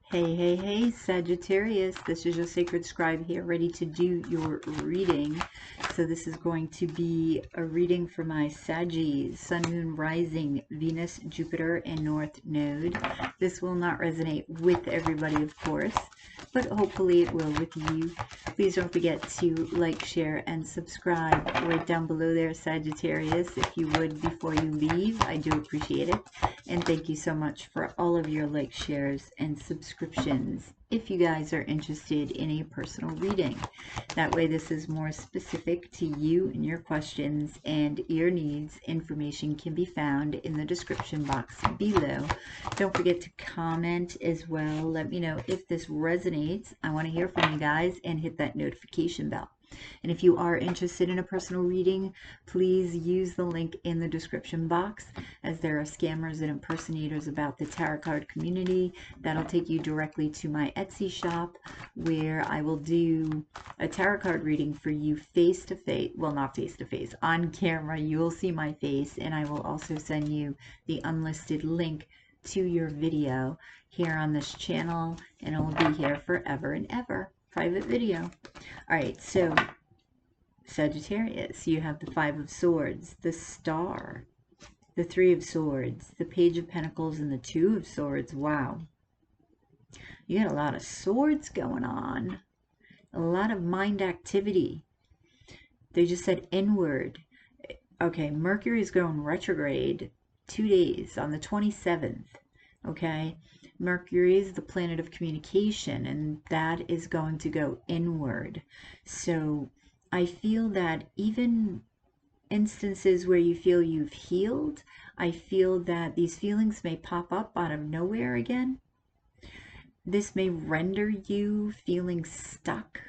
Hey, hey, hey, Sagittarius. This is your sacred scribe here, ready to do your reading. So this is going to be a reading for my Saggies, Sun, Moon, Rising, Venus, Jupiter, and North Node. This will not resonate with everybody, of course, but hopefully it will with you. Please don't forget to like, share, and subscribe right down below there, Sagittarius, if you would, before you leave. I do appreciate it. And thank you so much for all of your likes, shares, and subscriptions if you guys are interested in a personal reading. That way this is more specific to you and your questions and your needs. Information can be found in the description box below. Don't forget to comment as well. Let me know if this resonates. I want to hear from you guys, and hit that notification bell. And if you are interested in a personal reading, please use the link in the description box, as there are scammers and impersonators about the tarot card community. That'll take you directly to my Etsy shop, where I will do a tarot card reading for you face to face. Well, not face to face, on camera. You will see my face, and I will also send you the unlisted link to your video here on this channel, and it will be here forever and ever. Private video. All right, so Sagittarius, you have the Five of Swords, the Star, the Three of Swords, the Page of Pentacles, and the Two of Swords. Wow. You got a lot of swords going on. A lot of mind activity. They just said inward. Okay, Mercury is going retrograde 2 days on the 27th. Okay, Mercury is the planet of communication, and that is going to go inward. So I feel that even instances where you feel you've healed, I feel that these feelings may pop up out of nowhere again. This may render you feeling stuck,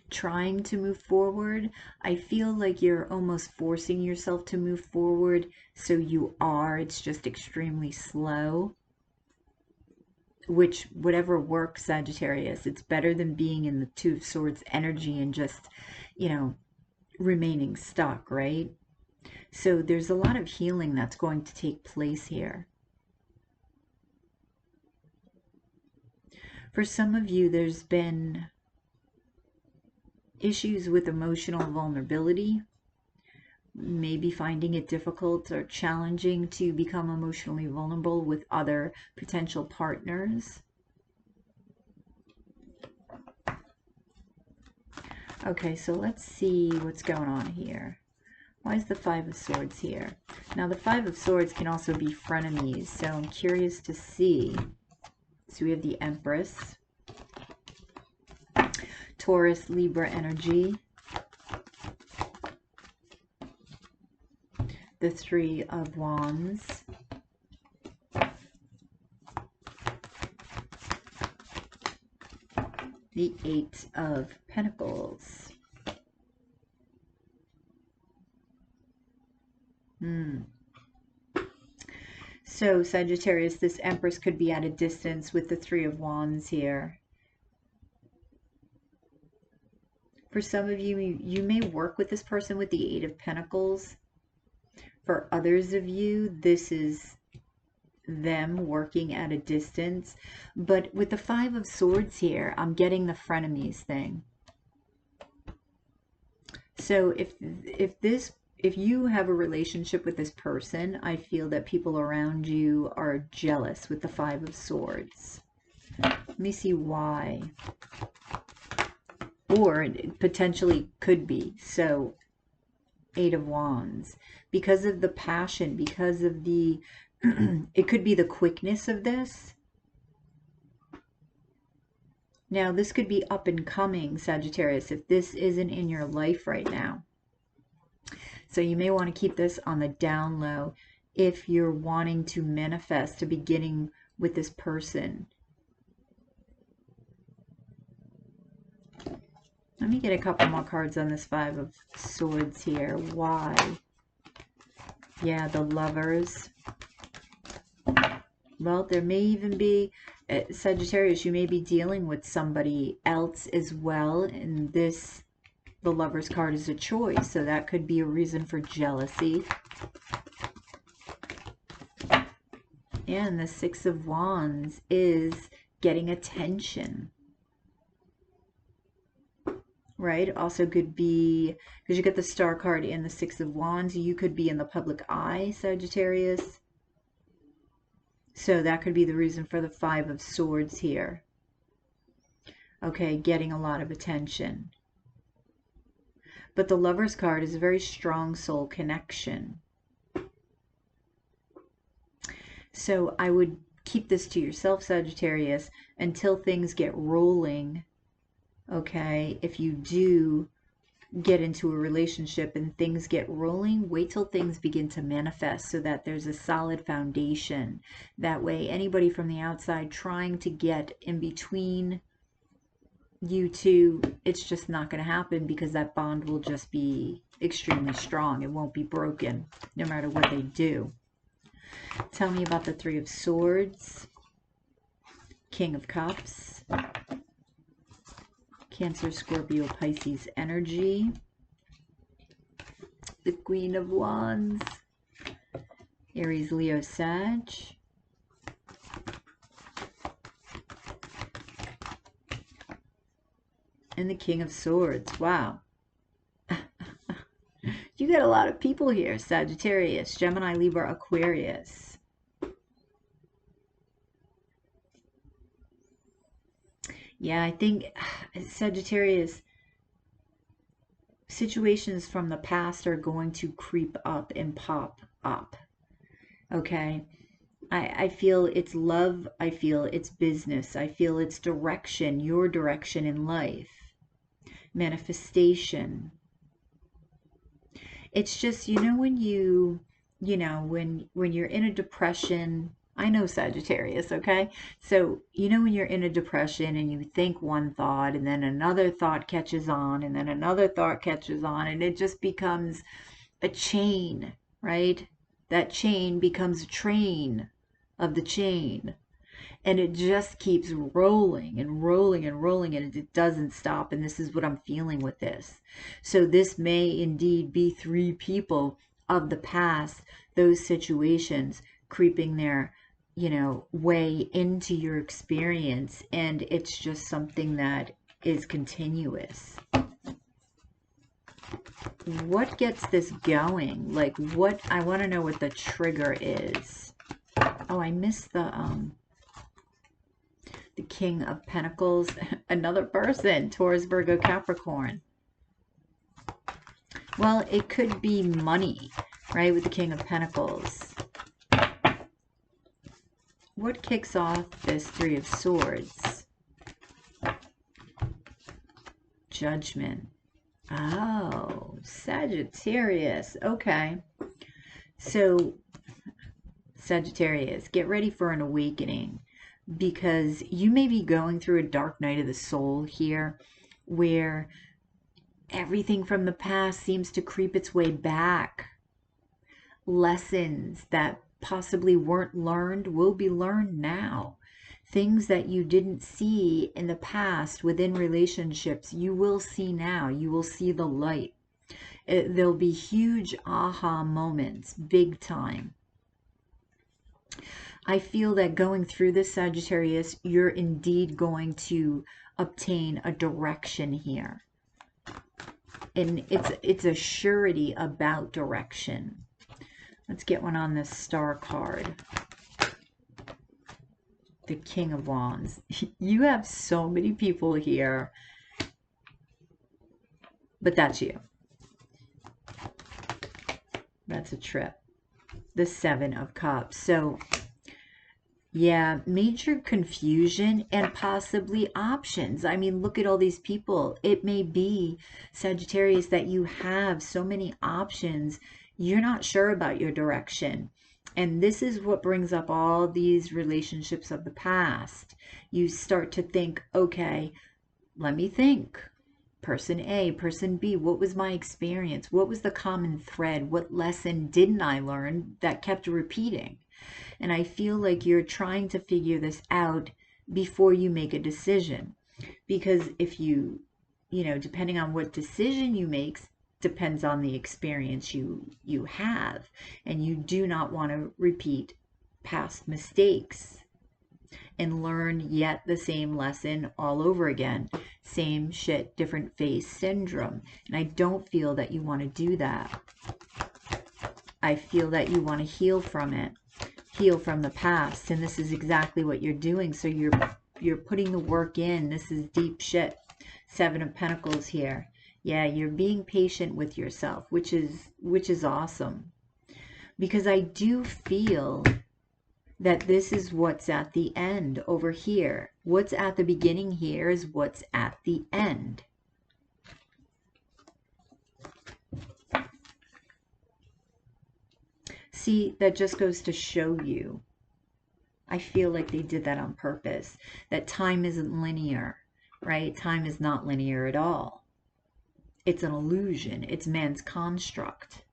trying to move forward. I feel like you're almost forcing yourself to move forward, so you are. It's just extremely slow, which whatever works, Sagittarius. It's better than being in the Two of Swords energy and just, you know, remaining stuck, right? So there's a lot of healing that's going to take place here. For some of you, there's been issues with emotional vulnerability, maybe finding it difficult or challenging to become emotionally vulnerable with other potential partners. Okay, so let's see what's going on here. Why is the Five of Swords here? Now, the Five of Swords can also be frenemies, so I'm curious to see. So we have the Empress, Taurus, Libra energy, the Three of Wands, the Eight of Pentacles. So Sagittarius, this Empress could be at a distance with the Three of Wands here. For some of you, you may work with this person with the Eight of Pentacles. For others of you, this is them working at a distance. But with the Five of Swords here, I'm getting the frenemies thing. So if you have a relationship with this person, I feel that people around you are jealous with the Five of Swords. Let me see why. Or it potentially could be. So Eight of Wands, because of the passion, because of the it could be the quickness of this. Now, this could be up and coming, Sagittarius, if this isn't in your life right now. So you may want to keep this on the down low if you're wanting to manifest a beginning with this person. Let me get a couple more cards on this Five of Swords here. Why? Yeah, the Lovers. Well, there may even be, Sagittarius, you may be dealing with somebody else as well. And this, the Lovers card, is a choice. So that could be a reason for jealousy. And the Six of Wands is getting attention. Right? Also could be, because you get the Star card and the Six of Wands, you could be in the public eye, Sagittarius. So that could be the reason for the Five of Swords here. Okay, getting a lot of attention. But the Lover's card is a very strong soul connection. So I would keep this to yourself, Sagittarius, until things get rolling. Okay, if you do get into a relationship and things get rolling, wait till things begin to manifest so that there's a solid foundation. That way, anybody from the outside trying to get in between you two, it's just not going to happen, because that bond will just be extremely strong. It won't be broken no matter what they do. Tell me about the Three of Swords, King of Cups, Cancer, Scorpio, Pisces energy, the Queen of Wands, Aries, Leo, Sag, and the King of Swords. Wow. You got a lot of people here, Sagittarius, Gemini, Libra, Aquarius. Yeah, I think Sagittarius, situations from the past are going to creep up and pop up. Okay? I feel it's love. I feel it's business. I feel it's direction, your direction in life. Manifestation. It's just, when when you're in a depression, I know, Sagittarius, okay? So, when you're in a depression and you think one thought and then another thought catches on and then another thought catches on, and it just becomes a chain, right? That chain becomes a train of the chain. And it just keeps rolling and rolling and rolling, and it doesn't stop. And this is what I'm feeling with this. So this may indeed be three people of the past, those situations creeping their, way into your experience. And it's just something that is continuous. What gets this going? Like, what, I want to know what the trigger is. Oh, I missed the King of Pentacles, another person, Taurus, Virgo, Capricorn. Well, it could be money, right, with the King of Pentacles. What kicks off this Three of Swords? Judgment. Oh, Sagittarius. Okay. So, Sagittarius, get ready for an awakening. Because you may be going through a dark night of the soul here, where everything from the past seems to creep its way back. Lessons that possibly weren't learned will be learned now. Things that you didn't see in the past within relationships, you will see now. You will see the light. There'll be huge aha moments, big time. I feel that going through this, Sagittarius, you're indeed going to obtain a direction here. And it's a surety about direction. Let's get one on this Star card. The King of Wands. You have so many people here. But that's you. That's a trip. The Seven of Cups. So, yeah, major confusion and possibly options. I mean, look at all these people. It may be, Sagittarius, that you have so many options. You're not sure about your direction. And this is what brings up all these relationships of the past. You start to think, okay, let me think. Person A, person B, what was my experience? What was the common thread? What lesson didn't I learn that kept repeating? And I feel like you're trying to figure this out before you make a decision. Because if you, depending on what decision you make, depends on the experience you have. And you do not want to repeat past mistakes and learn yet the same lesson all over again. Same shit, different face syndrome. And I don't feel that you want to do that. I feel that you want to heal from it, heal from the past, and this is exactly what you're doing. So you're putting the work in. This is deep shit. Seven of Pentacles here. Yeah, you're being patient with yourself, which is awesome. Because I do feel that this is what's at the end over here. What's at the beginning here is what's at the end. See, that just goes to show you. I feel like they did that on purpose. That time isn't linear, right? Time is not linear at all. It's an illusion. It's man's construct.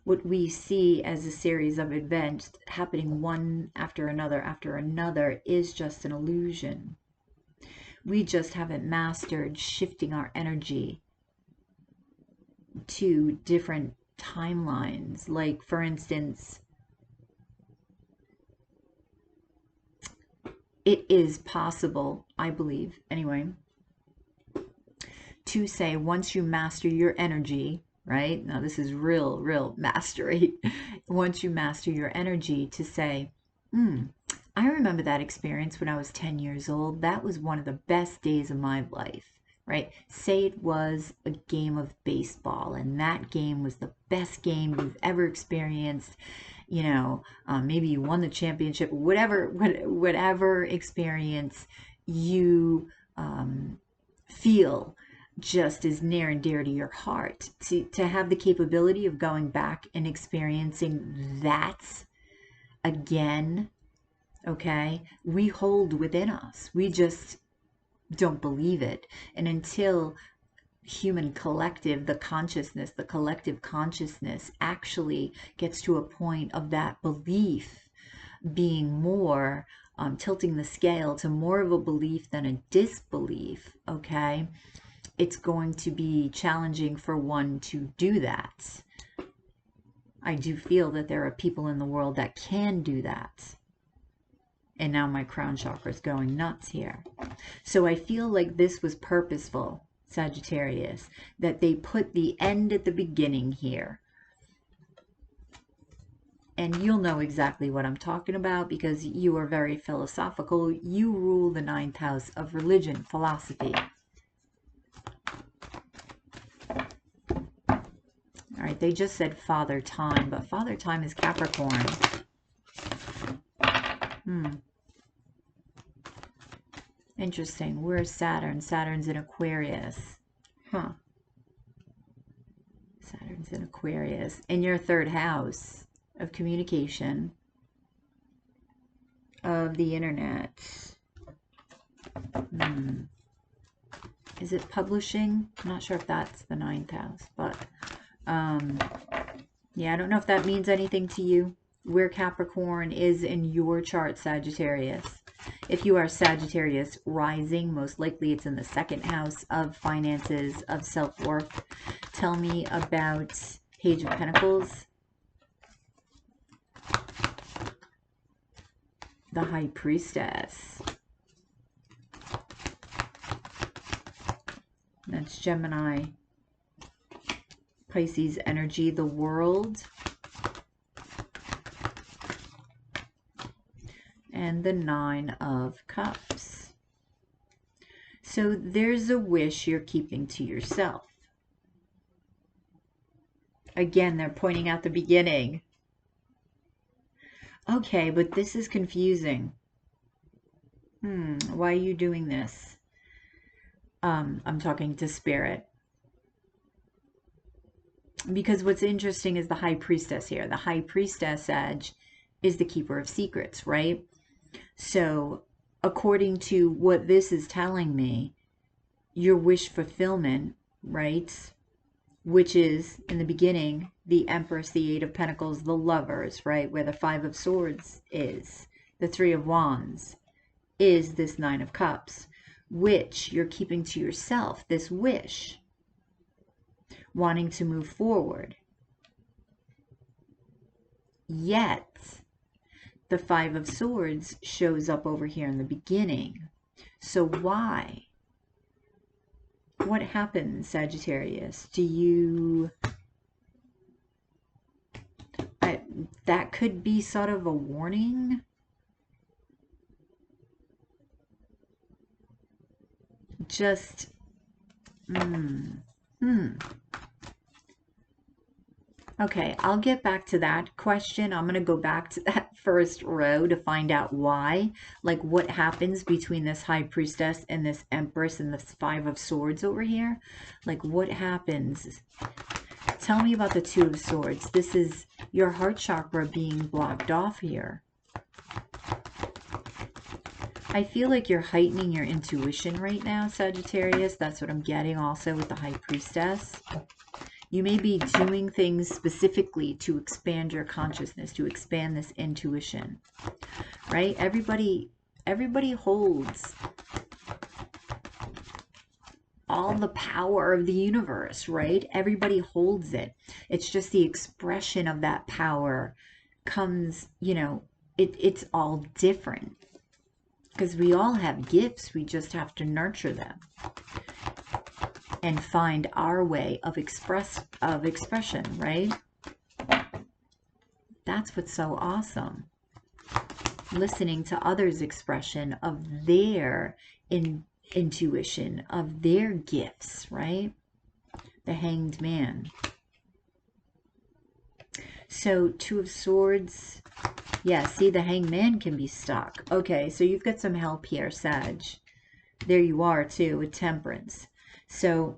What we see as a series of events happening one after another is just an illusion. We just haven't mastered shifting our energy to different timelines. Like, for instance, it is possible, I believe, anyway, to say once you master your energy, right? Now this is real mastery. Once you master your energy, to say, I remember that experience when I was 10 years old. That was one of the best days of my life, right? Say it was a game of baseball and that game was the best game you've ever experienced. You know, maybe you won the championship, whatever experience you feel just as near and dear to your heart, to have the capability of going back and experiencing that again, okay? We hold within us. We just don't believe it. And until human collective, the consciousness, the collective consciousness actually gets to a point of that belief being more, tilting the scale to more of a belief than a disbelief, okay? It's going to be challenging for one to do that. I do feel that there are people in the world that can do that. And now my crown chakra is going nuts here. So I feel like this was purposeful, Sagittarius, that they put the end at the beginning here. And you'll know exactly what I'm talking about because you are very philosophical. You rule the 9th house of religion, philosophy. All right, they just said Father Time, but Father Time is Capricorn. Interesting. Where's Saturn? Saturn's in Aquarius. Huh. Saturn's in Aquarius. In your 3rd house of communication, of the internet. Is it publishing? I'm not sure if that's the 9th house, but yeah, I don't know if that means anything to you. Where Capricorn is in your chart, Sagittarius. If you are Sagittarius rising, most likely it's in the 2nd house of finances, of self-worth. Tell me about Page of Pentacles. The High Priestess. That's Gemini. Pisces energy, the World. And the 9 of Cups. So there's a wish you're keeping to yourself. Again, they're pointing out the beginning. Okay, but this is confusing. Why are you doing this? I'm talking to Spirit. Because what's interesting is the High Priestess here. The High Priestess, Sag, is the keeper of secrets, right? So, according to what this is telling me, your wish fulfillment, right, which is, in the beginning, the Empress, the 8 of Pentacles, the Lovers, right, where the 5 of Swords is, the 3 of Wands, is this 9 of Cups, which you're keeping to yourself, this wish, wanting to move forward. Yet the Five of Swords shows up over here in the beginning. So why? What happens, Sagittarius? Do you... that could be sort of a warning. Just... Okay, I'll get back to that question. I'm going to go back to that first row to find out why. Like, what happens between this High Priestess and this Empress and this Five of Swords over here? Like, what happens? Tell me about the Two of Swords. This is your heart chakra being blocked off here. I feel like you're heightening your intuition right now, Sagittarius. That's what I'm getting also with the High Priestess. You may be doing things specifically to expand your consciousness, to expand this intuition, right? Everybody holds all the power of the universe, right? Everybody holds it. It's just the expression of that power comes, you know, it's all different. Because we all have gifts, we just have to nurture them and find our way of expression, right? That's what's so awesome. Listening to others' expression of their intuition, of their gifts, right? The Hanged Man. So, Two of Swords. Yeah, see, the Hanged Man can be stuck. Okay, so you've got some help here, Sag. There you are, too, with Temperance. So,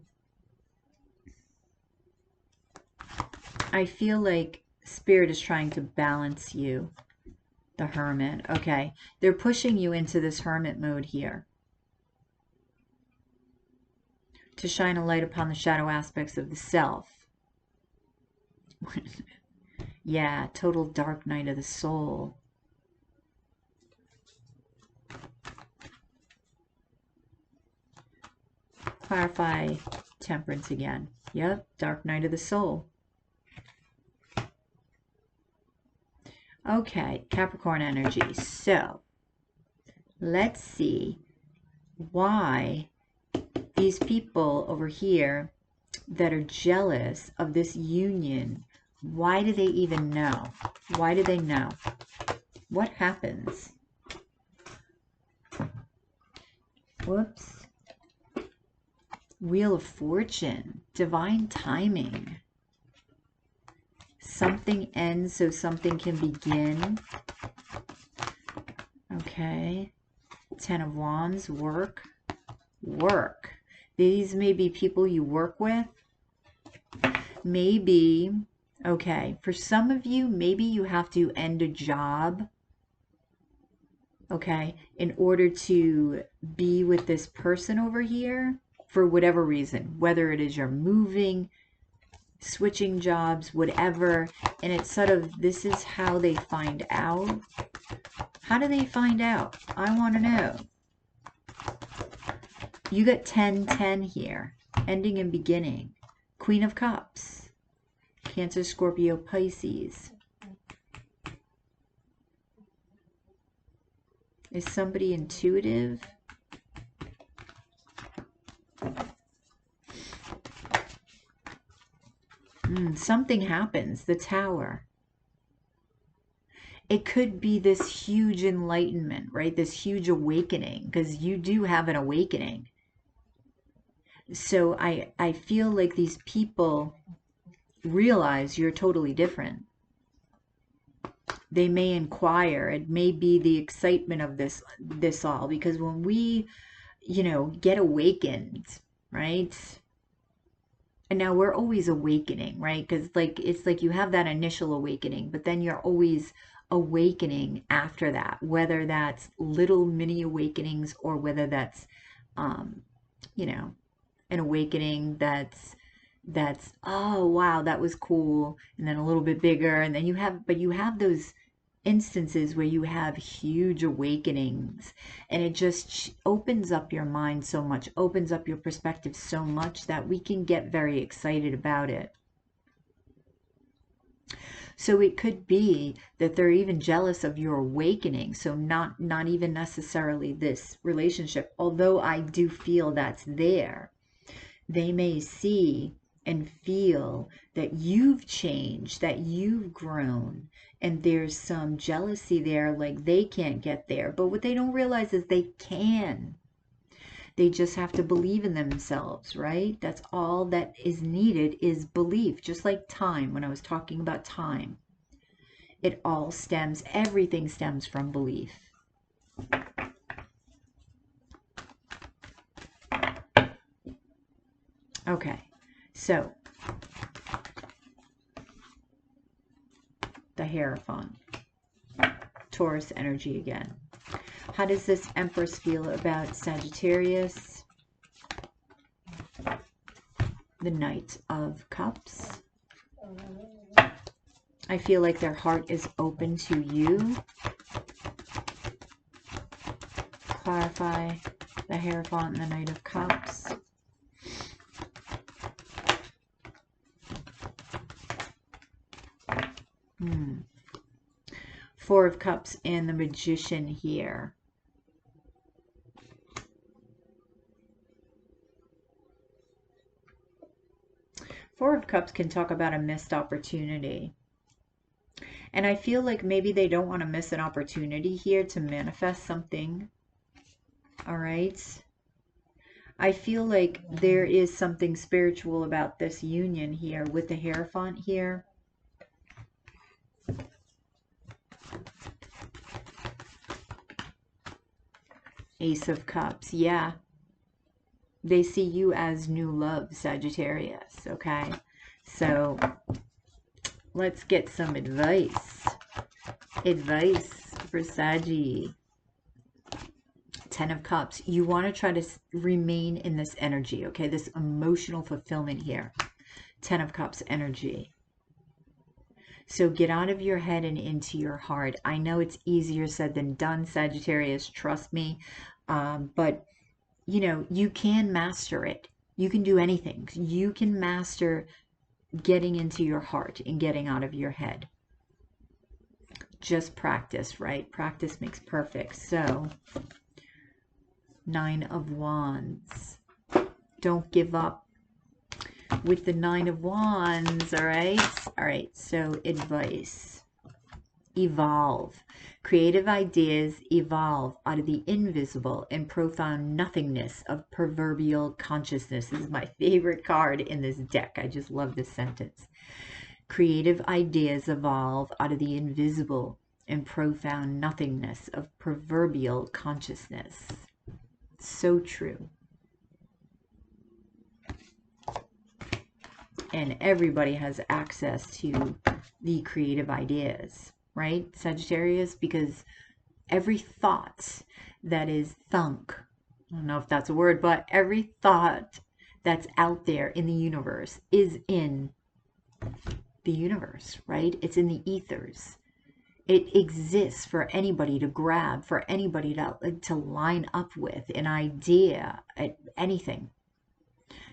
I feel like Spirit is trying to balance you. The Hermit. Okay, they're pushing you into this Hermit mode here. To shine a light upon the shadow aspects of the self. Yeah, total dark night of the soul. Clarify Temperance again. Yep, dark night of the soul. Okay, Capricorn energy. So, let's see why these people over here that are jealous of this union, why do they even know? Why do they know? What happens? Whoops. Wheel of Fortune. Divine timing. Something ends so something can begin. Okay. Ten of Wands. Work. Work. These may be people you work with. Maybe... Okay, for some of you, maybe you have to end a job, okay, in order to be with this person over here for whatever reason, whether it is you're moving, switching jobs, whatever, and it's sort of, this is how they find out. How do they find out? I want to know. You got 10-10 here, ending and beginning. Queen of Cups. Cancer, Scorpio, Pisces. Is somebody intuitive? Something happens. The Tower. It could be this huge enlightenment, right? This huge awakening, because you do have an awakening. So I feel like these people realize you're totally different. They may inquire. It may be the excitement of this all, because when we, you know, get awakened, right? And now we're always awakening, right? Because like it's like you have that initial awakening, but then you're always awakening after that, whether that's little mini awakenings or whether that's you know, an awakening that's oh wow, that was cool, and then a little bit bigger, and then you have those instances where you have huge awakenings, and it just opens up your mind so much, opens up your perspective so much that we can get very excited about it. So it could be that they're even jealous of your awakening. So not even necessarily this relationship, although I do feel that's there. They may see and feel that you've changed, that you've grown, and there's some jealousy there, like they can't get there. But what they don't realize is they can. They just have to believe in themselves, right? That's all that is needed, is belief. Just like time, when I was talking about time, it all stems, everything stems from belief. Okay, so the Hierophant, Taurus energy again. How does this Empress feel about Sagittarius? The Knight of Cups. I feel like their heart is open to you. Clarify the Hierophant and the Knight of Cups. Four of Cups and the Magician here. Four of Cups can talk about a missed opportunity. And I feel like maybe they don't want to miss an opportunity here to manifest something. All right. I feel like there is something spiritual about this union here with the Hierophant here. Ace of Cups. Yeah. They see you as new love, Sagittarius. Okay. So let's get some advice. Advice for Saggy. 10 of Cups. You want to try to remain in this energy, okay? This emotional fulfillment here. 10 of Cups energy. So get out of your head and into your heart. I know it's easier said than done, Sagittarius. Trust me. But, you know, you can master it. You can do anything. You can master getting into your heart and getting out of your head. Just practice, right? Practice makes perfect. So 9 of Wands. Don't give up with the 9 of Wands, all right? All right, so advice. Evolve. Creative ideas evolve out of the invisible and profound nothingness of proverbial consciousness. This is my favorite card in this deck. I just love this sentence. Creative ideas evolve out of the invisible and profound nothingness of proverbial consciousness. So true. And everybody has access to the creative ideas, right, Sagittarius? Because every thought that is thunk, I don't know if that's a word, but every thought that's out there in the universe is in the universe, right? It's in the ethers. It exists for anybody to grab, for anybody to line up with an idea, anything.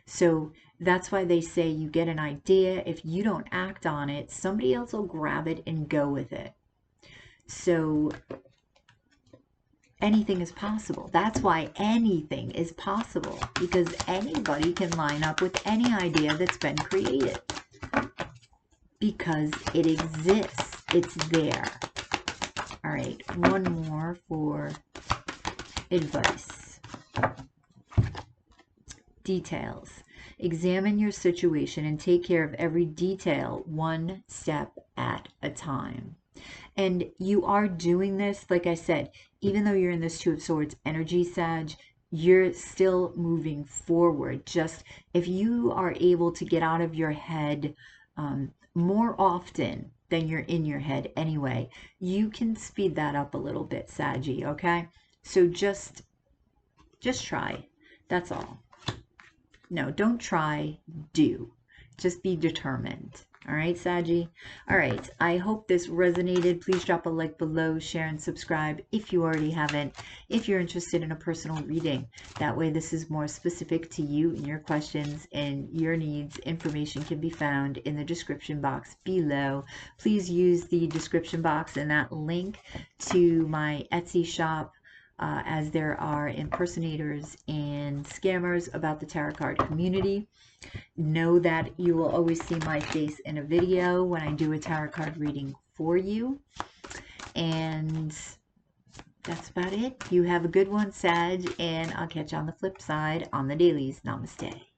So that's why they say you get an idea. If you don't act on it, somebody else will grab it and go with it. So anything is possible. That's why anything is possible, because anybody can line up with any idea that's been created. Because it exists. It's there. All right, one more for advice. Details. Examine your situation and take care of every detail one step at a time. And you are doing this, like I said, even though you're in this 2 of Swords energy, Sag, you're still moving forward. Just if you are able to get out of your head more often than you're in your head anyway, you can speed that up a little bit, Saggy, okay? So just try. That's all. No, don't try, do. Just be determined. All right, Saggy. All right, I hope this resonated. Please drop a like below, share, and subscribe if you already haven't. If you're interested in a personal reading, that way this is more specific to you and your questions and your needs. Information can be found in the description box below. Please use the description box and that link to my Etsy shop, as there are impersonators and scammers about the tarot card community. Know that you will always see my face in a video when I do a tarot card reading for you. And that's about it. You have a good one, Sag, and I'll catch you on the flip side on the dailies. Namaste.